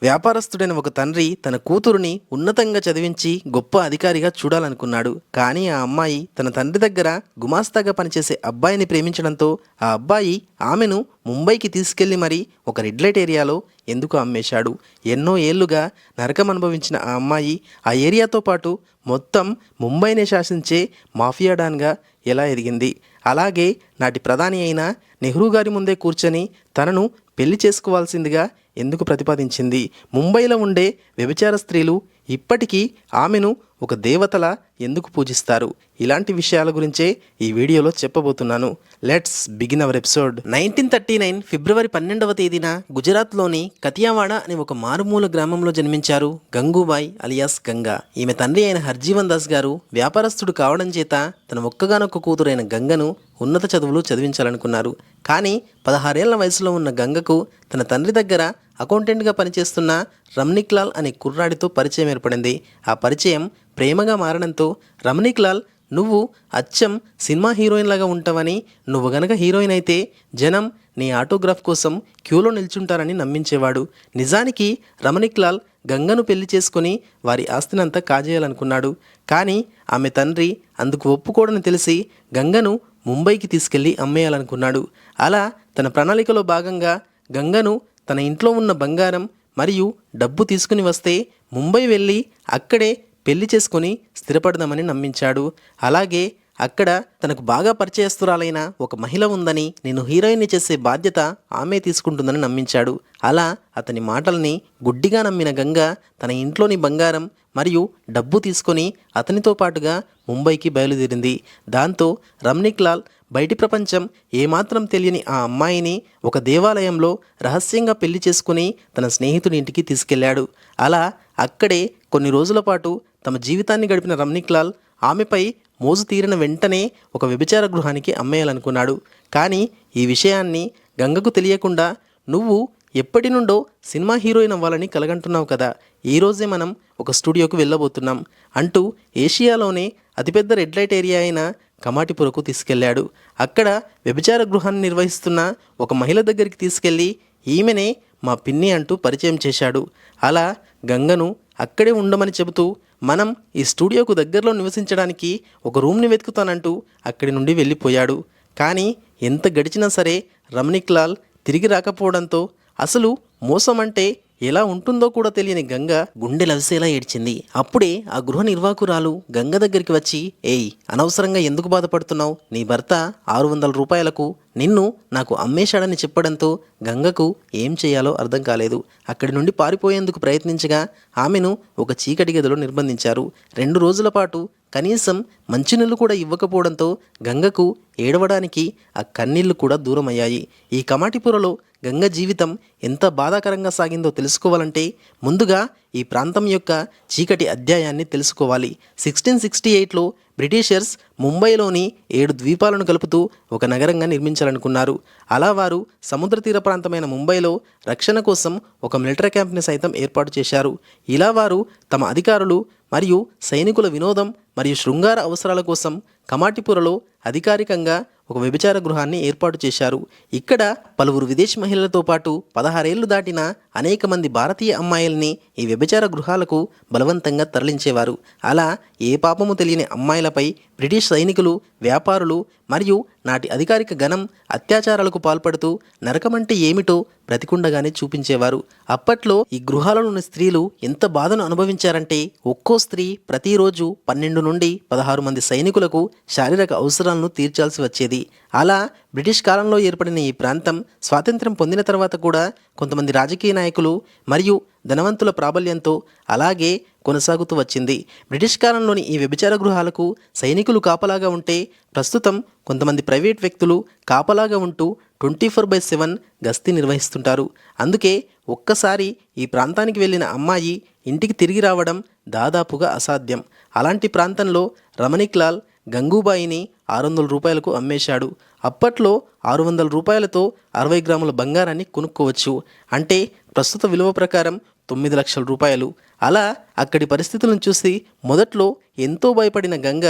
వ్యాపారస్తుడైన ఒక తండ్రి తన కూతురుని ఉన్నతంగా చదివించి గొప్ప అధికారిగా చూడాలనుకున్నాడు. కానీ ఆ అమ్మాయి తన తండ్రి దగ్గర గుమాస్తాగా పనిచేసే అబ్బాయిని ప్రేమించడంతో ఆ అబ్బాయి ఆమెను ముంబైకి తీసుకెళ్లి మరీ ఒక రెడ్ లైట్ ఏరియాలో ఎందుకు అమ్మేశాడు. ఎన్నో ఏళ్లుగా నరకం అనుభవించిన ఆ అమ్మాయి ఆ ఏరియాతో పాటు మొత్తం ముంబైనే శాసించే మాఫియా డాన్గా ఎలా ఎదిగింది. అలాగే నాటి ప్రధాని అయిన నెహ్రూ గారి ముందే కూర్చొని తనను పెళ్లి చేసుకోవాల్సిందిగా ఎందుకు ప్రతిపాదించింది. ముంబైలో ఉండే వ్యభిచార స్త్రీలు ఇప్పటికీ ఆమెను ఒక దేవతలా ఎందుకు పూజిస్తారు. ఇలాంటి విషయాల గురించే ఈ వీడియోలో చెప్పబోతున్నాను. Let's begin our episode. 1939 ఫిబ్రవరి 12వ తేదీన గుజరాత్లోని కతియావాడ అనే ఒక మారుమూల గ్రామంలో జన్మించారు గంగూబాయ్ అలియాస్ గంగా. ఈమె తండ్రి అయిన హర్జీవన్ దాస్ గారు వ్యాపారస్తుడు కావడం చేత తన ఒక్కగానొక్క కూతురైన గంగను ఉన్నత చదువులు చదివించాలనుకున్నారు. కానీ 16 ఏళ్ల వయసులో ఉన్న గంగకు తన తండ్రి దగ్గర అకౌంటెంట్గా పనిచేస్తున్న రమణిక్ లాల్ అనే కుర్రాడితో పరిచయం ఏర్పడింది. ఆ పరిచయం ప్రేమగా మారడంతో రమణిక్ లాల్, నువ్వు అచ్చం సినిమా హీరోయిన్ లాగా ఉంటావని, నువ్వు గనక హీరోయిన్ అయితే జనం నీ ఆటోగ్రాఫ్ కోసం క్యూలో నిల్చుంటారని నమ్మించేవాడు. నిజానికి రమణిక్ లాల్ గంగను పెళ్లి చేసుకుని వారి ఆస్తినంతా కాజేయాలనుకున్నాడు. కానీ ఆమె తండ్రి అందుకు ఒప్పుకోడని తెలిసి గంగను ముంబైకి తీసుకెళ్లి అమ్మేయాలనుకున్నాడు. అలా తన ప్రణాళికలో భాగంగా గంగను తన ఇంట్లో ఉన్న బంగారం మరియు డబ్బు తీసుకుని వస్తే ముంబై వెళ్ళి అక్కడే పెళ్లి చేసుకొని స్థిరపడదామని నమ్మించాడు. అలాగే అక్కడ తనకు బాగా పరిచయస్తురాలైన ఒక మహిళ ఉందని, నేను హీరోయిన్ని చేసే బాధ్యత ఆమె తీసుకుంటుందని నమ్మించాడు. అలా అతని మాటల్ని గుడ్డిగా నమ్మిన గంగ తన ఇంట్లోని బంగారం మరియు డబ్బు తీసుకొని అతనితో పాటుగా ముంబైకి బయలుదేరింది. దాంతో రమణిక్ లాల్ బయటి ప్రపంచం ఏమాత్రం తెలియని ఆ అమ్మాయిని ఒక దేవాలయంలో రహస్యంగా పెళ్లి చేసుకుని తన స్నేహితుడి ఇంటికి తీసుకెళ్లాడు. అలా అక్కడే కొన్ని రోజుల పాటు తమ జీవితాన్ని గడిపిన రమణిక్ లాల్ ఆమెపై మోజు తీరిన వెంటనే ఒక వ్యభిచార గృహానికి అమ్మేయాలనుకున్నాడు. కానీ ఈ విషయాన్ని గంగకు తెలియకుండా, నువ్వు ఎప్పటి నుండో సినిమా హీరోయిన్ అవ్వాలని కలగంటున్నావు కదా, ఈరోజే మనం ఒక స్టూడియోకు వెళ్ళబోతున్నాం అంటూ ఏషియాలోనే అతిపెద్ద రెడ్ లైట్ ఏరియా అయిన కమాటిపురకు తీసుకెళ్లాడు. అక్కడ వ్యభిచార గృహాన్ని నిర్వహిస్తున్న ఒక మహిళ దగ్గరికి తీసుకెళ్లి ఈమెనే మా పిన్ని అంటూ పరిచయం చేశాడు. అలా గంగను అక్కడే ఉండమని చెబుతూ, మనం ఈ స్టూడియోకు దగ్గరలో నివసించడానికి ఒక రూమ్ని వెతుకుతానంటూ అక్కడి నుండి వెళ్ళిపోయాడు. కానీ ఎంత గడిచినా సరే రమణిక్ లాల్ తిరిగి రాకపోవడంతో అసలు మోసం అంటే ఎలా ఉంటుందో కూడా తెలియని గంగ గుండె లవిసేలా ఏడ్చింది. అప్పుడే ఆ గృహ నిర్వాహకురాలు గంగ దగ్గరికి వచ్చి, ఏయ్, అనవసరంగా ఎందుకు బాధపడుతున్నావు? నీ భర్త 600 రూపాయలకు నిన్ను నాకు అమ్మేశాడని చెప్పడంతో గంగకు ఏం చేయాలో అర్థం కాలేదు. అక్కడి నుండి పారిపోయేందుకు ప్రయత్నించగా ఆమెను ఒక చీకటి గదిలో నిర్బంధించారు. 2 రోజుల పాటు కనీసం మంచినీళ్ళు కూడా ఇవ్వకపోవడంతో గంగకు ఏడవడానికి ఆ కన్నీళ్లు కూడా దూరమయ్యాయి. ఈ కమాటిపురలో గంగ జీవితం ఎంత బాధాకరంగా సాగిందో తెలుసుకోవాలంటే ముందుగా ఈ ప్రాంతం యొక్క చీకటి అధ్యాయాన్ని తెలుసుకోవాలి. 1668లో బ్రిటిషర్స్ ముంబైలోని 7 ద్వీపాలను కలుపుతూ ఒక నగరంగా నిర్మించాలనుకున్నారు. అలా వారు సముద్ర తీర ప్రాంతమైన ముంబైలో రక్షణ కోసం ఒక మిలిటరీ క్యాంప్ని సైతం ఏర్పాటు చేశారు. ఇలా వారు తమ అధికారులు మరియు సైనికుల వినోదం మరియు శృంగార అవసరాల కోసం కమాటిపురలో అధికారికంగా ఒక వ్యభిచార గృహాన్ని ఏర్పాటు చేశారు. ఇక్కడ పలువురు విదేశీ మహిళలతో పాటు 16 ఏళ్లు దాటిన అనేక మంది భారతీయ అమ్మాయిల్ని ఈ వ్యభిచార గృహాలకు బలవంతంగా తరలించేవారు. అలా ఏ పాపము తెలియని అమ్మాయిలపై బ్రిటిష్ సైనికులు, వ్యాపారులు మరియు నాటి అధికారిక గణం అత్యాచారాలకు పాల్పడుతూ నరకమంటే ఏమిటో బ్రతికుండగానే చూపించేవారు. అప్పట్లో ఈ గృహాలలోని స్త్రీలు ఎంత బాధను అనుభవించారంటే ఒక్కో స్త్రీ ప్రతిరోజు 12 నుండి 16 మంది సైనికులకు శారీరక అవసరాలను తీర్చాల్సి వచ్చేది. అలా బ్రిటిష్ కాలంలో ఏర్పడిన ఈ ప్రాంతం స్వాతంత్ర్యం పొందిన తర్వాత కూడా కొంతమంది రాజకీయ నాయకులు మరియు ధనవంతుల ప్రాబల్యంతో అలాగే కొనసాగుతూ వచ్చింది. బ్రిటిష్ కాలంలోని ఈ వ్యభిచార గృహాలకు సైనికులు కాపలాగా ఉంటే ప్రస్తుతం కొంతమంది ప్రైవేట్ వ్యక్తులు కాపలాగా ఉంటూ 24/7 గస్తీ నిర్వహిస్తుంటారు. అందుకే ఒక్కసారి ఈ ప్రాంతానికి వెళ్ళిన అమ్మాయి ఇంటికి తిరిగి రావడం దాదాపుగా అసాధ్యం. అలాంటి ప్రాంతంలో రమణిక్ లాల్ గంగూబాయిని 600 రూపాయలకు అమ్మేశాడు. అప్పట్లో 600 రూపాయలతో 60 గ్రాముల బంగారాన్ని కొనుక్కోవచ్చు. అంటే ప్రస్తుత విలువ ప్రకారం 9 లక్షల రూపాయలు. అలా అక్కడి పరిస్థితులను చూసి మొదట్లో ఎంతో భయపడిన గంగ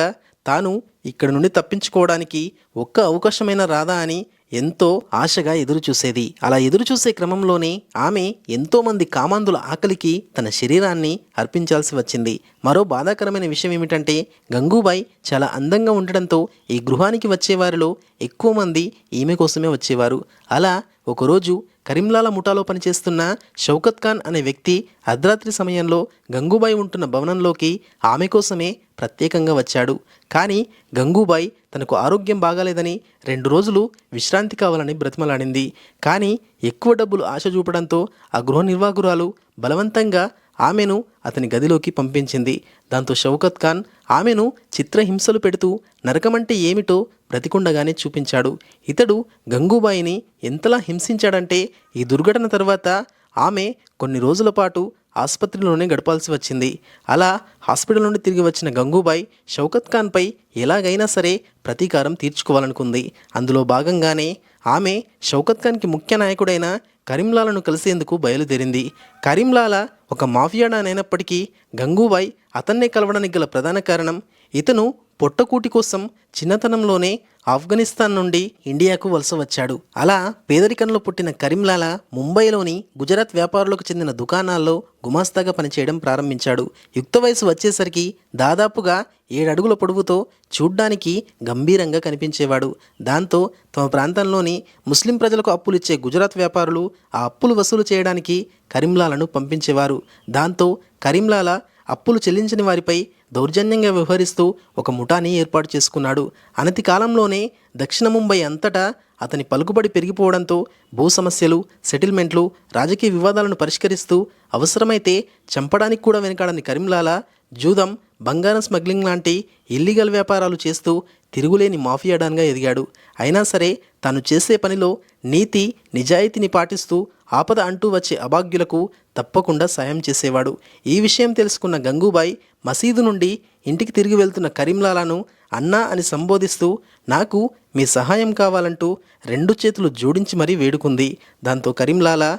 తాను ఇక్కడి నుండి తప్పించుకోవడానికి ఒక్క అవకాశమైనా రాదా అని ఎంతో ఆశగా ఎదురుచూసేది. అలా ఎదురుచూసే క్రమంలోనే ఆమె ఎంతోమంది కామాంధుల ఆకలికి తన శరీరాన్ని అర్పించాల్సి వచ్చింది. మరో బాధాకరమైన విషయం ఏమిటంటే గంగూబాయ్ చాలా అందంగా ఉండడంతో ఈ గృహానికి వచ్చేవారిలో ఎక్కువ మంది ఈమె కోసమే వచ్చేవారు. అలా ఒకరోజు కరీంలాలా ముఠాలో పనిచేస్తున్న షౌకత్ ఖాన్ అనే వ్యక్తి అర్ధరాత్రి సమయంలో గంగూబాయి ఉంటున్న భవనంలోకి ఆమె కోసమే ప్రత్యేకంగా వచ్చాడు. కానీ గంగూబాయి తనకు ఆరోగ్యం బాగాలేదని 2 రోజులు విశ్రాంతి కావాలని బ్రతిమలాడింది. కానీ ఎక్కువ డబ్బులు ఆశ చూపడంతో ఆ గృహ నిర్వాహకురాలు బలవంతంగా ఆమెను అతని గదిలోకి పంపించింది. దాంతో షౌకత్ ఖాన్ ఆమెను చిత్రహింసలు పెడుతూ నరకమంటే ఏమిటో బ్రతికుండగానే చూపించాడు. ఇతడు గంగూబాయిని ఎంతలా హింసించాడంటే ఈ దుర్ఘటన తర్వాత ఆమె కొన్ని రోజుల పాటు ఆసుపత్రిలోనే గడపాల్సి వచ్చింది. అలా హాస్పిటల్ నుండి తిరిగి వచ్చిన గంగూబాయ్ షౌకత్ ఖాన్పై ఎలాగైనా సరే ప్రతీకారం తీర్చుకోవాలనుకుంది. అందులో భాగంగానే ఆమె షౌకత్ ఖాన్కి ముఖ్య నాయకుడైన కరీంలాలాను కలిసేందుకు బయలుదేరింది. కరీంలాలా ఒక మాఫియాడాన్ అయినప్పటికీ గంగూబాయ్ అతన్నే కలవడానికి గల ప్రధాన కారణం ఇతను పొట్టకూటి కోసం చిన్నతనంలోనే ఆఫ్ఘనిస్తాన్ నుండి ఇండియాకు వలస వచ్చాడు. అలా పేదరికంలో పుట్టిన కరీంలాలా ముంబైలోని గుజరాత్ వ్యాపారులకు చెందిన దుకాణాల్లో గుమాస్తాగా పనిచేయడం ప్రారంభించాడు. యుక్త వయసు వచ్చేసరికి దాదాపుగా 7 అడుగుల పొడవుతో చూడ్డానికి గంభీరంగా కనిపించేవాడు. దాంతో తమ ప్రాంతంలోని ముస్లిం ప్రజలకు అప్పులు ఇచ్చే గుజరాత్ వ్యాపారులు ఆ అప్పులు వసూలు చేయడానికి కరీంలాలాను పంపించేవారు. దాంతో కరీంలాలా అప్పులు చెల్లించని వారిపై దౌర్జన్యంగా వ్యవహరిస్తూ ఒక ముఠాని ఏర్పాటు చేసుకున్నాడు. అనతి కాలంలోనే దక్షిణ ముంబై అంతటా అతని పలుకుబడి పెరిగిపోవడంతో భూ సమస్యలు, సెటిల్మెంట్లు, రాజకీయ వివాదాలను పరిష్కరిస్తూ అవసరమైతే చంపడానికి కూడా వెనకాడని కరీంలాలా జూదం, బంగారం స్మగ్లింగ్ లాంటి ఇల్లీగల్ వ్యాపారాలు చేస్తూ తిరుగులేని మాఫియాడాన్గా ఎదిగాడు. అయినా సరే తాను చేసే పనిలో నీతి, నిజాయితీని పాటిస్తూ ఆపద అంటూ వచ్చే అభాగ్యులకు తప్పకుండా సాయం చేసేవాడు. ఈ విషయం తెలుసుకున్న గంగూబాయ్ మసీదు నుండి ఇంటికి తిరిగి వెళ్తున్న కరీంలాలాను అన్నా అని సంబోధిస్తూ నాకు మీ సహాయం కావాలంటూ 2 చేతులు జోడించి మరీ వేడుకుంది. దాంతో కరీంలాలా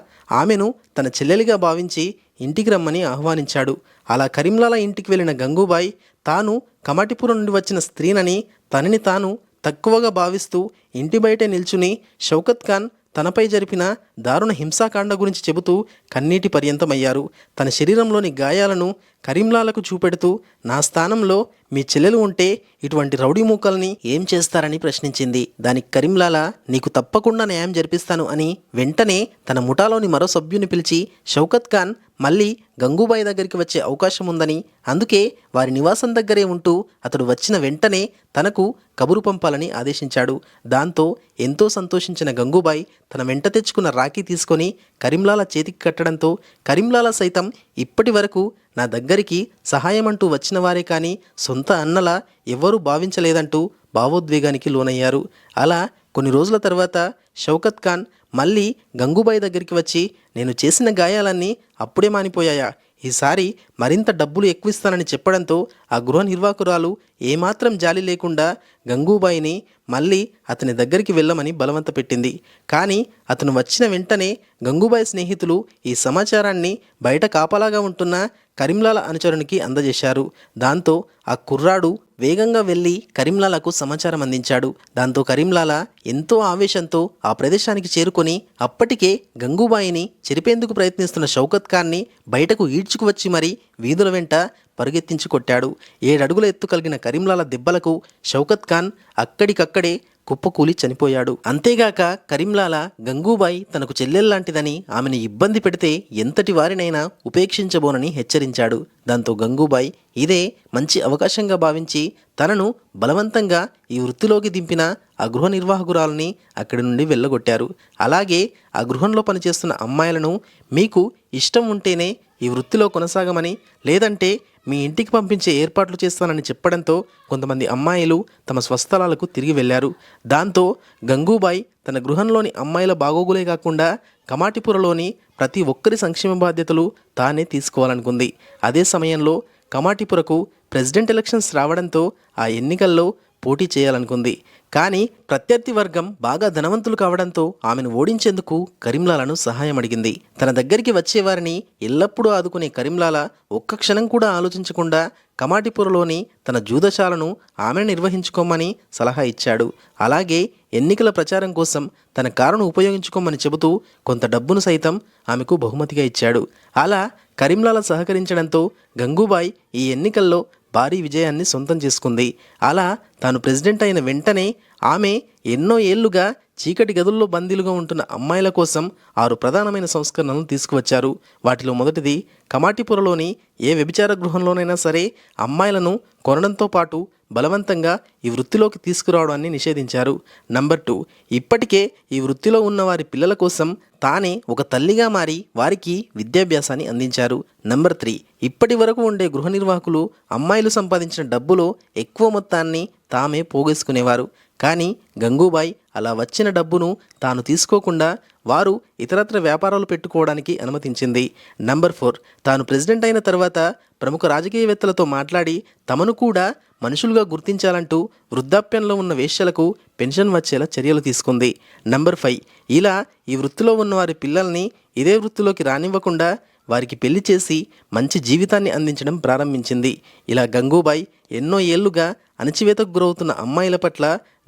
ఆమెను తన చెల్లెలిగా భావించి ఇంటికి రమ్మని ఆహ్వానించాడు. అలా కరీంలాలా ఇంటికి వెళ్ళిన గంగూబాయ్ తాను కమాటిపురం నుండి వచ్చిన స్త్రీనని తనని తాను తక్కువగా భావిస్తూ ఇంటి బయటే నిల్చుని షౌకత్ ఖాన్ తనపై జరిపిన దారుణ హింసాకాండ గురించి చెబుతూ కన్నీటి పర్యంతమయ్యారు. తన శరీరంలోని గాయాలను కరీంలాలకు చూపెడుతూ నా స్థానంలో మీ చెల్లెలు ఉంటే ఇటువంటి రౌడీ మూకల్ని ఏం చేస్తారని ప్రశ్నించింది. దానికి కరీంలాలా నీకు తప్పకుండా న్యాయం జరిపిస్తాను అని వెంటనే తన ముఠాలోని మరో సభ్యుని పిలిచి షౌకత్ ఖాన్ మళ్ళీ గంగూబాయి దగ్గరికి వచ్చే అవకాశం ఉందని, అందుకే వారి నివాసం దగ్గరే ఉంటూ అతడు వచ్చిన వెంటనే తనకు కబురు పంపాలని ఆదేశించాడు. దాంతో ఎంతో సంతోషించిన గంగూబాయ్ తన వెంట తెచ్చుకున్న రాఖీ తీసుకొని కరీంలాలా చేతికి కట్టడంతో కరీంలాలా సైతం ఇప్పటి వరకు నా దగ్గరికి సహాయం అంటూ వచ్చిన వారే కానీ సొంత అన్నలా ఎవ్వరూ భావించలేదంటూ భావోద్వేగానికి లోనయ్యారు. అలా కొన్ని రోజుల తర్వాత షౌకత్ ఖాన్ మళ్ళీ గంగూబాయి దగ్గరికి వచ్చి నేను చేసిన గాయాలన్నీ అప్పుడే మానిపోయాయా, ఈసారి మరింత డబ్బులు ఎక్కువిస్తానని చెప్పడంతో ఆ గృహ నిర్వాహకురాలు ఏమాత్రం జాలి లేకుండా గంగూబాయిని మళ్ళీ అతని దగ్గరికి వెళ్ళమని బలవంత పెట్టింది. కానీ అతను వచ్చిన వెంటనే గంగూబాయి స్నేహితులు ఈ సమాచారాన్ని బయట కాపలాగా ఉంటున్న కరీంలాలా అనుచరునికి అందజేశారు. దాంతో ఆ కుర్రాడు వేగంగా వెళ్ళి కరీంలాలాకు సమాచారం అందించాడు. దాంతో కరీంలాలా ఎంతో ఆవేశంతో ఆ ప్రదేశానికి చేరుకొని అప్పటికే గంగూబాయిని చెరిపేందుకు ప్రయత్నిస్తున్న షౌకత్ ఖాన్ని బయటకు ఈడ్చుకు వచ్చి మరీ వీధుల వెంట పరుగెత్తించి కొట్టాడు. 7 అడుగుల ఎత్తు కలిగిన కరీంలాలా దెబ్బలకు షౌకత్ ఖాన్ అక్కడికక్కడే కుప్పకూలి చనిపోయాడు. అంతేగాక కరీంలాలా గంగూబాయి తనకు చెల్లెల్లాంటిదని ఆమెను ఇబ్బంది పెడితే ఎంతటి వారినైనా ఉపేక్షించబోనని హెచ్చరించాడు. దాంతో గంగూబాయి ఇదే మంచి అవకాశంగా భావించి తనను బలవంతంగా ఈ వృత్తిలోకి దింపిన ఆ గృహ నిర్వాహకురాలని అక్కడి నుండి వెళ్ళగొట్టారు. అలాగే ఆ గృహంలో పనిచేస్తున్న అమ్మాయిలను మీకు ఇష్టం ఉంటేనే ఈ వృత్తిలో కొనసాగమని, లేదంటే మీ ఇంటికి పంపించే ఏర్పాట్లు చేస్తానని చెప్పడంతో కొంతమంది అమ్మాయిలు తమ స్వస్థలాలకు తిరిగి వెళ్ళారు. దాంతో గంగూబాయ్ తన గృహంలోని అమ్మాయిల బాగోగులే కాకుండా కమాటిపురలోని ప్రతి ఒక్కరి సంక్షేమ బాధ్యతలు తానే తీసుకోవాలనుకుంది. అదే సమయంలో కమాటిపురకు ప్రెసిడెంట్ ఎలక్షన్స్ రావడంతో ఆ ఎన్నికల్లో పోటీ చేయాలనుకుంది. కానీ ప్రత్యర్థి వర్గం బాగా ధనవంతులు కావడంతో ఆమెను ఓడించేందుకు కరీంలాలను సహాయం అడిగింది. తన దగ్గరికి వచ్చేవారిని ఎల్లప్పుడూ ఆదుకునే కరీంలాల ఒక్క క్షణం కూడా ఆలోచించకుండా కమాటిపురలోని తన జూదశాలను ఆమెను నిర్వహించుకోమని సలహా ఇచ్చాడు. అలాగే ఎన్నికల ప్రచారం కోసం తన కారును ఉపయోగించుకోమని చెబుతూ కొంత డబ్బును సైతం ఆమెకు బహుమతిగా ఇచ్చాడు. అలా కరీంలాల సహకరించడంతో గంగూబాయ్ ఈ ఎన్నికల్లో భారీ విజయాన్ని సొంతం చేసుకుంది. అలా తాను ప్రెసిడెంట్ అయిన వెంటనే ఆమె ఎన్నో ఏళ్లుగా చీకటి గదుల్లో బందీలుగా ఉంటున్న అమ్మాయిల కోసం 6 ప్రధానమైన సంస్కరణలను తీసుకువచ్చారు. వాటిలో మొదటిది, కమాటిపురలోని ఏ వ్యభిచార గృహంలోనైనా సరే అమ్మాయిలను కొనడంతో పాటు బలవంతంగా ఈ వృత్తిలోకి తీసుకురావడాన్ని నిషేధించారు. నంబర్ 2, ఇప్పటికే ఈ వృత్తిలో ఉన్న వారి పిల్లల కోసం తానే ఒక తల్లిగా మారి వారికి విద్యాభ్యాసాన్ని అందించారు. నంబర్ 3, ఇప్పటి వరకు ఉండే గృహ నిర్వాహకులు అమ్మాయిలు సంపాదించిన డబ్బులో ఎక్కువ మొత్తాన్ని తామే పోగేసుకునేవారు. కానీ గంగూబాయ్ అలా వచ్చిన డబ్బును తాను తీసుకోకుండా వారు ఇతరత్ర వ్యాపారాలు పెట్టుకోవడానికి అనుమతించింది. నంబర్ 4, తాను ప్రెసిడెంట్ అయిన తర్వాత ప్రముఖ రాజకీయవేత్తలతో మాట్లాడి తమను కూడా మనుషులుగా గుర్తించాలంటూ వృద్ధాప్యంలో ఉన్న వేశ్యలకు పెన్షన్ వచ్చేలా చర్యలు తీసుకుంది. నంబర్ 5, ఇలా ఈ వృత్తిలో ఉన్న వారి పిల్లల్ని ఇదే వృత్తిలోకి రానివ్వకుండా వారికి పెళ్లి చేసి మంచి జీవితాన్ని అందించడం ప్రారంభించింది. ఇలా గంగూబాయ్ ఎన్నో ఏళ్లుగా అణచివేతకు గురవుతున్న అమ్మాయిల పట్ల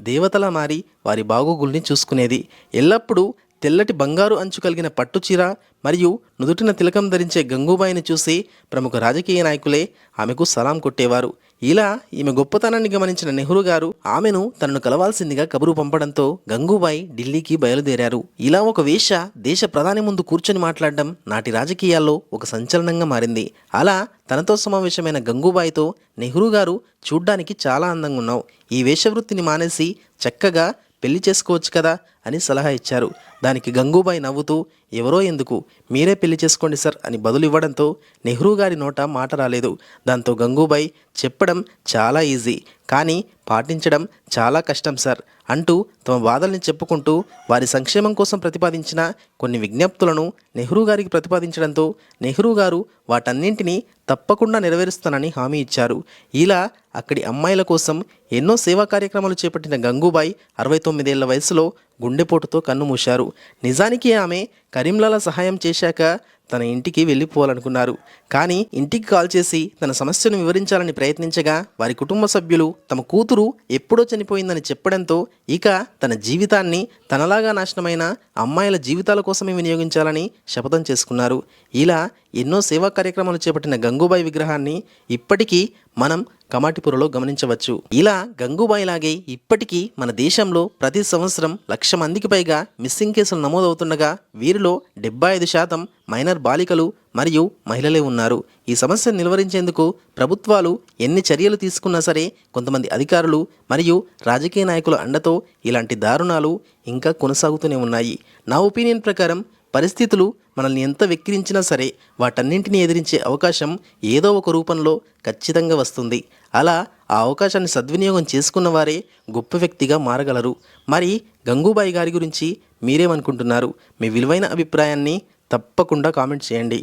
దేవతలా మారి వారి బాగోగుల్ని చూసుకునేది. ఎల్లప్పుడూ తెల్లటి బంగారు అంచు కలిగిన పట్టుచీర మరియు నుదుటిన తిలకం ధరించే గంగూబాయిని చూసి ప్రముఖ రాజకీయ నాయకులే ఆమెకు సలాం కొట్టేవారు. ఇలా ఈమె గొప్పతనాన్ని గమనించిన నెహ్రూ గారు ఆమెను తనను కలవాల్సిందిగా కబురు పంపడంతో గంగూబాయ్ ఢిల్లీకి బయలుదేరారు. ఇలా ఒక వేశ్య దేశ ప్రధాని ముందు కూర్చొని మాట్లాడడం నాటి రాజకీయాల్లో ఒక సంచలనంగా మారింది. అలా తనతో సమావేశమైన గంగూబాయ్తో నెహ్రూ గారు చూడ్డానికి చాలా అందంగా ఉన్నావు, ఈ వేషవృత్తిని మానేసి చక్కగా పెళ్లి చేసుకోవచ్చు కదా అని సలహా ఇచ్చారు. దానికి గంగూబాయ్ నవ్వుతూ, ఎవరో ఎందుకు, మీరే పెళ్లి చేసుకోండి సార్ అని బదులు ఇవ్వడంతో నెహ్రూ గారి నోట మాట రాలేదు. దాంతో గంగూబాయ్ చెప్పడం చాలా ఈజీ కానీ పాటించడం చాలా కష్టం సార్ అంటూ తమ బాధల్ని చెప్పుకుంటూ వారి సంక్షేమం కోసం ప్రతిపాదించిన కొన్ని విజ్ఞప్తులను నెహ్రూ గారికి ప్రతిపాదించడంతో నెహ్రూ గారు వాటన్నింటినీ తప్పకుండా నెరవేరుస్తానని హామీ ఇచ్చారు. ఇలా అక్కడి అమ్మాయిల కోసం ఎన్నో సేవా కార్యక్రమాలు చేపట్టిన గంగూబాయ్ 69 ఏళ్ల వయసులో గుండెపోటుతో కన్నుమూశారు. నిజానికి ఆమె కరీంలాల సహాయం చేశాక తన ఇంటికి వెళ్ళిపోవాలనుకున్నారు. కానీ ఇంటికి కాల్ చేసి తన సమస్యను వివరించాలని ప్రయత్నించగా వారి కుటుంబ సభ్యులు తమ కూతురు ఎప్పుడో చనిపోయిందని చెప్పడంతో ఇక తన జీవితాన్ని తనలాగా నాశనమైన అమ్మాయిల జీవితాల కోసమే వినియోగించాలని శపథం చేసుకున్నారు. ఇలా ఎన్నో సేవా కార్యక్రమాలు చేపట్టిన గంగూబాయ్ విగ్రహాన్ని ఇప్పటికీ మనం కమాటిపురలో గమనించవచ్చు. ఇలా గంగూబాయ్ లాగే ఇప్పటికీ మన దేశంలో ప్రతి సంవత్సరం 1,00,000 మందికి పైగా మిస్సింగ్ కేసులు నమోదవుతుండగా వీరిలో 75% మైనర్ బాలికలు మరియు మహిళలే ఉన్నారు. ఈ సమస్యను నిలువరించేందుకు ప్రభుత్వాలు ఎన్ని చర్యలు తీసుకున్నా సరే కొంతమంది అధికారులు మరియు రాజకీయ నాయకుల అండతో ఇలాంటి దారుణాలు ఇంకా కొనసాగుతూనే ఉన్నాయి. నా ఒపీనియన్ ప్రకారం పరిస్థితులు మనల్ని ఎంత వెక్కిరించినా సరే వాటన్నింటినీ ఎదిరించే అవకాశం ఏదో ఒక రూపంలో ఖచ్చితంగా వస్తుంది. అలా ఆ అవకాశాన్ని సద్వినియోగం చేసుకున్న వారే గొప్ప వ్యక్తిగా మారగలరు. మరి గంగూబాయ్ గారి గురించి మీరేమనుకుంటున్నారు? మీ విలువైన అభిప్రాయాన్ని తప్పకుండా కామెంట్ చేయండి.